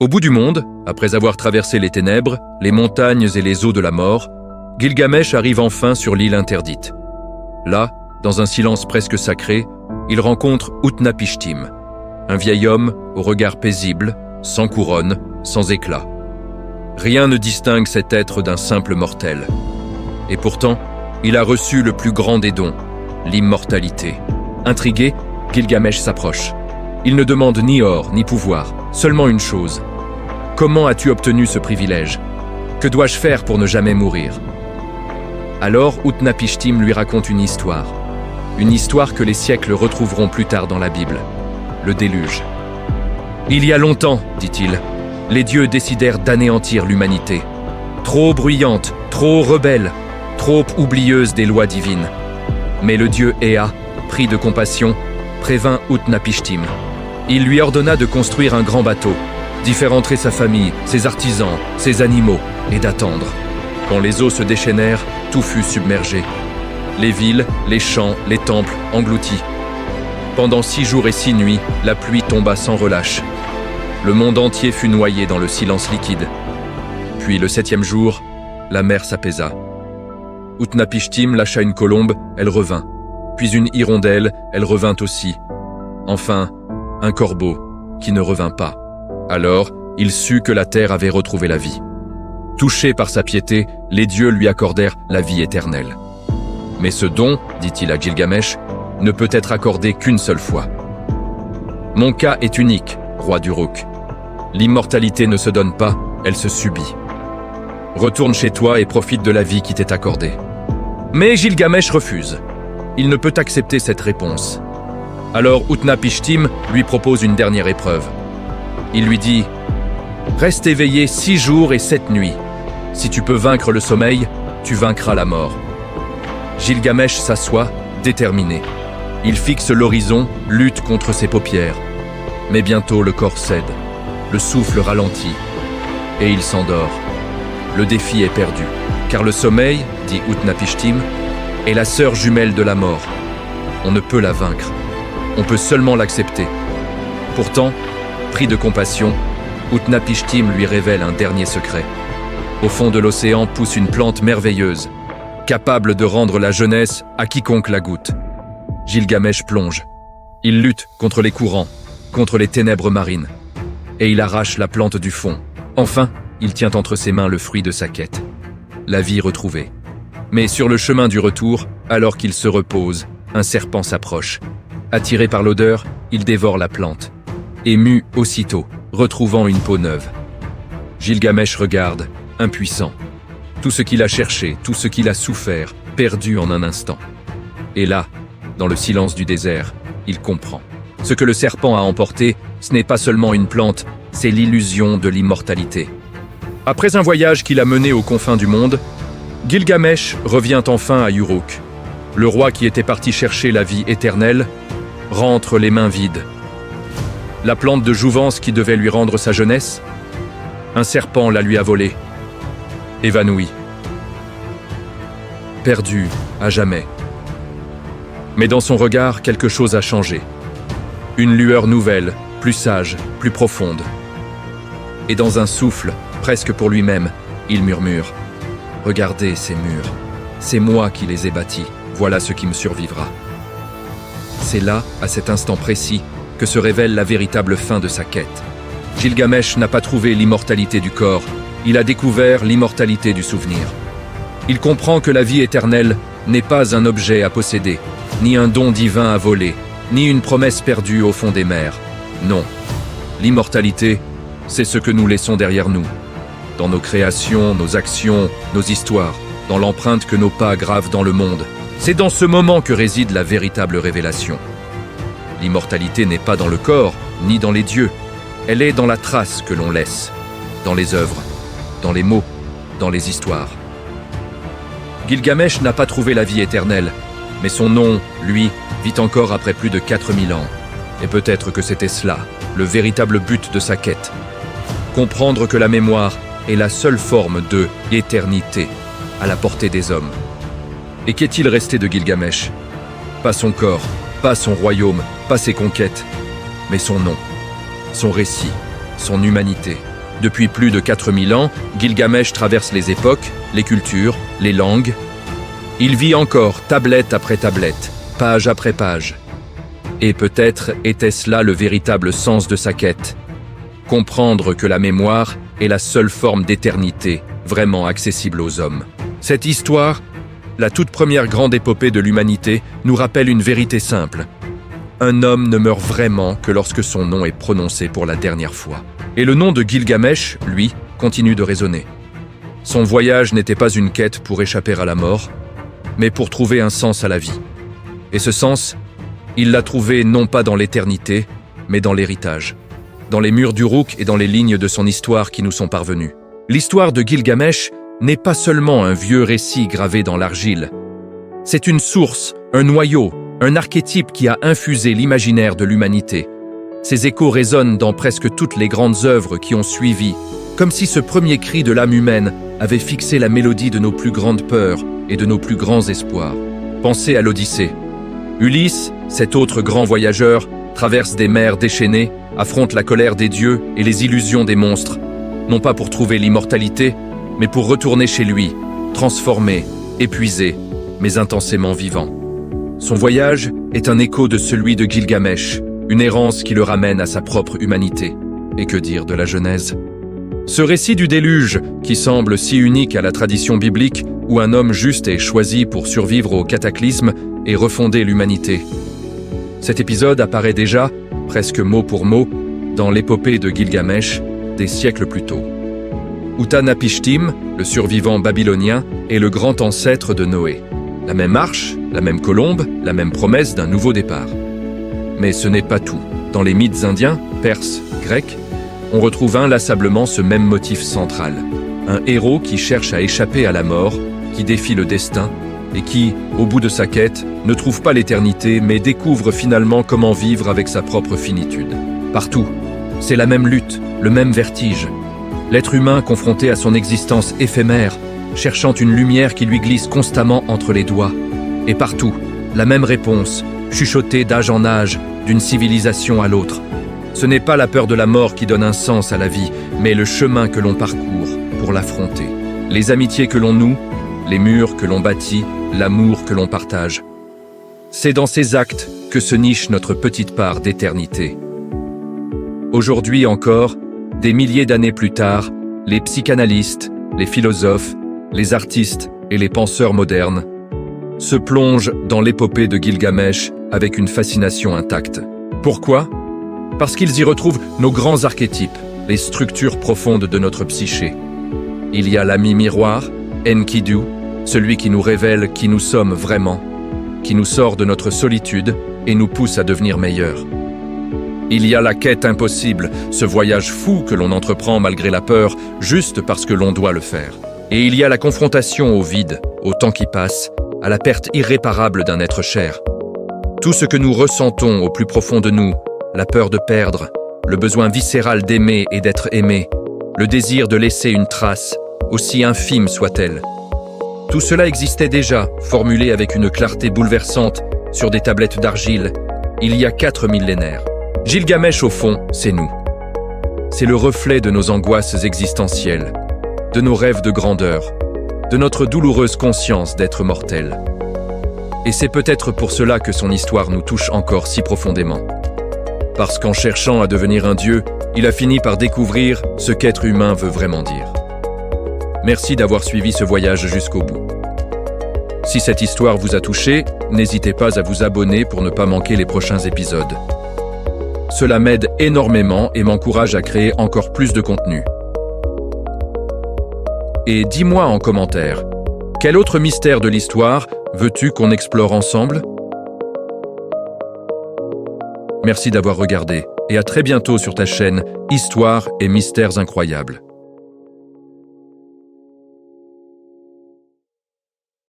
Au bout du monde, après avoir traversé les ténèbres, les montagnes et les eaux de la mort, Gilgamesh arrive enfin sur l'île interdite. Là, dans un silence presque sacré, il rencontre Utnapishtim, un vieil homme au regard paisible, sans couronne, sans éclat. Rien ne distingue cet être d'un simple mortel. Et pourtant, il a reçu le plus grand des dons, l'immortalité. Intrigué, Gilgamesh s'approche. Il ne demande ni or, ni pouvoir, seulement une chose. Comment as-tu obtenu ce privilège? Que dois-je faire pour ne jamais mourir? Alors Utnapishtim lui raconte une histoire que les siècles retrouveront plus tard dans la Bible, le déluge. Il y a longtemps, dit-il, les dieux décidèrent d'anéantir l'humanité. Trop bruyante, trop rebelle, trop oublieuse des lois divines. Mais le dieu Ea, pris de compassion, prévint Utnapishtim. Il lui ordonna de construire un grand bateau, d'y faire entrer sa famille, ses artisans, ses animaux, et d'attendre. Quand les eaux se déchaînèrent, tout fut submergé. Les villes, les champs, les temples engloutis. Pendant 6 jours et 6 nuits, la pluie tomba sans relâche. Le monde entier fut noyé dans le silence liquide. Puis le 7e jour, la mer s'apaisa. Utnapishtim lâcha une colombe, elle revint. Puis une hirondelle, elle revint aussi. Enfin, un corbeau, qui ne revint pas. Alors, il sut que la terre avait retrouvé la vie. Touché par sa piété, les dieux lui accordèrent la vie éternelle. Mais ce don, dit-il à Gilgamesh, ne peut être accordé qu'une seule fois. Mon cas est unique, roi d'Uruk. L'immortalité ne se donne pas, elle se subit. Retourne chez toi et profite de la vie qui t'est accordée. Mais Gilgamesh refuse. Il ne peut accepter cette réponse. Alors Utnapishtim lui propose une dernière épreuve. Il lui dit « Reste éveillé 6 jours et 7 nuits. Si tu peux vaincre le sommeil, tu vaincras la mort. » Gilgamesh s'assoit, déterminé. Il fixe l'horizon, lutte contre ses paupières. Mais bientôt le corps cède, le souffle ralentit, et il s'endort. Le défi est perdu, car le sommeil, dit Utnapishtim, est la sœur jumelle de la mort. On ne peut la vaincre. On peut seulement l'accepter. Pourtant, pris de compassion, Utnapishtim lui révèle un dernier secret. Au fond de l'océan pousse une plante merveilleuse, capable de rendre la jeunesse à quiconque la goûte. Gilgamesh plonge. Il lutte contre les courants, contre les ténèbres marines. Et il arrache la plante du fond. Enfin, il tient entre ses mains le fruit de sa quête. La vie retrouvée. Mais sur le chemin du retour, alors qu'il se repose, un serpent s'approche. Attiré par l'odeur, il dévore la plante. Ému aussitôt, retrouvant une peau neuve. Gilgamesh regarde, impuissant. Tout ce qu'il a cherché, tout ce qu'il a souffert, perdu en un instant. Et là, dans le silence du désert, il comprend. Ce que le serpent a emporté, ce n'est pas seulement une plante, c'est l'illusion de l'immortalité. Après un voyage qui l'a mené aux confins du monde, Gilgamesh revient enfin à Uruk. Le roi qui était parti chercher la vie éternelle rentre les mains vides. La plante de jouvence qui devait lui rendre sa jeunesse, un serpent la lui a volée. Évanoui. Perdu à jamais. Mais dans son regard, quelque chose a changé. Une lueur nouvelle, plus sage, plus profonde. Et dans un souffle, presque pour lui-même, il murmure « Regardez ces murs, c'est moi qui les ai bâtis, voilà ce qui me survivra. » C'est là, à cet instant précis, que se révèle la véritable fin de sa quête. Gilgamesh n'a pas trouvé l'immortalité du corps, il a découvert l'immortalité du souvenir. Il comprend que la vie éternelle n'est pas un objet à posséder, ni un don divin à voler, ni une promesse perdue au fond des mers. Non, l'immortalité, c'est ce que nous laissons derrière nous, dans nos créations, nos actions, nos histoires, dans l'empreinte que nos pas gravent dans le monde. C'est dans ce moment que réside la véritable révélation. L'immortalité n'est pas dans le corps, ni dans les dieux. Elle est dans la trace que l'on laisse, dans les œuvres, dans les mots, dans les histoires. Gilgamesh n'a pas trouvé la vie éternelle, mais son nom, lui, vit encore après plus de 4000 ans. Et peut-être que c'était cela, le véritable but de sa quête. Comprendre que la mémoire est la seule forme de éternité à la portée des hommes. Et qu'est-il resté de Gilgamesh? Pas son corps, pas son royaume, pas ses conquêtes, mais son nom, son récit, son humanité. Depuis plus de 4000 ans, Gilgamesh traverse les époques, les cultures, les langues. Il vit encore tablette après tablette, page après page. Et peut-être était-ce là le véritable sens de sa quête. Comprendre que la mémoire est la seule forme d'éternité vraiment accessible aux hommes. Cette histoire, la toute première grande épopée de l'humanité, nous rappelle une vérité simple. Un homme ne meurt vraiment que lorsque son nom est prononcé pour la dernière fois. Et le nom de Gilgamesh, lui, continue de résonner. Son voyage n'était pas une quête pour échapper à la mort, mais pour trouver un sens à la vie. Et ce sens, il l'a trouvé non pas dans l'éternité, mais dans l'héritage, dans les murs d'Uruk et dans les lignes de son histoire qui nous sont parvenues. L'histoire de Gilgamesh n'est pas seulement un vieux récit gravé dans l'argile. C'est une source, un noyau, un archétype qui a infusé l'imaginaire de l'humanité. Ses échos résonnent dans presque toutes les grandes œuvres qui ont suivi, comme si ce premier cri de l'âme humaine avait fixé la mélodie de nos plus grandes peurs et de nos plus grands espoirs. Pensez à l'Odyssée. Ulysse, cet autre grand voyageur, traverse des mers déchaînées, affronte la colère des dieux et les illusions des monstres, non pas pour trouver l'immortalité, mais pour retourner chez lui, transformé, épuisé, mais intensément vivant. Son voyage est un écho de celui de Gilgamesh, une errance qui le ramène à sa propre humanité. Et que dire de la Genèse ? Ce récit du déluge, qui semble si unique à la tradition biblique, où un homme juste est choisi pour survivre au cataclysme et refonder l'humanité. Cet épisode apparaît déjà, presque mot pour mot, dans l'épopée de Gilgamesh, des siècles plus tôt. Utanapishtim, le survivant babylonien, est le grand ancêtre de Noé. La même arche, la même colombe, la même promesse d'un nouveau départ. Mais ce n'est pas tout. Dans les mythes indiens, perses, grecs, on retrouve inlassablement ce même motif central. Un héros qui cherche à échapper à la mort, qui défie le destin, et qui, au bout de sa quête, ne trouve pas l'éternité, mais découvre finalement comment vivre avec sa propre finitude. Partout, c'est la même lutte, le même vertige. L'être humain confronté à son existence éphémère, cherchant une lumière qui lui glisse constamment entre les doigts. Et partout, la même réponse, chuchotée d'âge en âge, d'une civilisation à l'autre. Ce n'est pas la peur de la mort qui donne un sens à la vie, mais le chemin que l'on parcourt pour l'affronter. Les amitiés que l'on noue, les murs que l'on bâtit, l'amour que l'on partage. C'est dans ces actes que se niche notre petite part d'éternité. Aujourd'hui encore, des milliers d'années plus tard, les psychanalystes, les philosophes, les artistes et les penseurs modernes se plongent dans l'épopée de Gilgamesh avec une fascination intacte. Pourquoi ? Parce qu'ils y retrouvent nos grands archétypes, les structures profondes de notre psyché. Il y a l'ami miroir, Enkidu, celui qui nous révèle qui nous sommes vraiment, qui nous sort de notre solitude et nous pousse à devenir meilleurs. Il y a la quête impossible, ce voyage fou que l'on entreprend malgré la peur, juste parce que l'on doit le faire. Et il y a la confrontation au vide, au temps qui passe, à la perte irréparable d'un être cher. Tout ce que nous ressentons au plus profond de nous, la peur de perdre, le besoin viscéral d'aimer et d'être aimé, le désir de laisser une trace, aussi infime soit-elle. Tout cela existait déjà, formulé avec une clarté bouleversante, sur des tablettes d'argile, il y a 4 millénaires. Gilgamesh, au fond, c'est nous. C'est le reflet de nos angoisses existentielles, de nos rêves de grandeur, de notre douloureuse conscience d'être mortels. Et c'est peut-être pour cela que son histoire nous touche encore si profondément. Parce qu'en cherchant à devenir un dieu, il a fini par découvrir ce qu'être humain veut vraiment dire. Merci d'avoir suivi ce voyage jusqu'au bout. Si cette histoire vous a touché, n'hésitez pas à vous abonner pour ne pas manquer les prochains épisodes. Cela m'aide énormément et m'encourage à créer encore plus de contenu. Et dis-moi en commentaire, quel autre mystère de l'histoire veux-tu qu'on explore ensemble ? Merci d'avoir regardé et à très bientôt sur ta chaîne Histoire et Mystères Incroyables.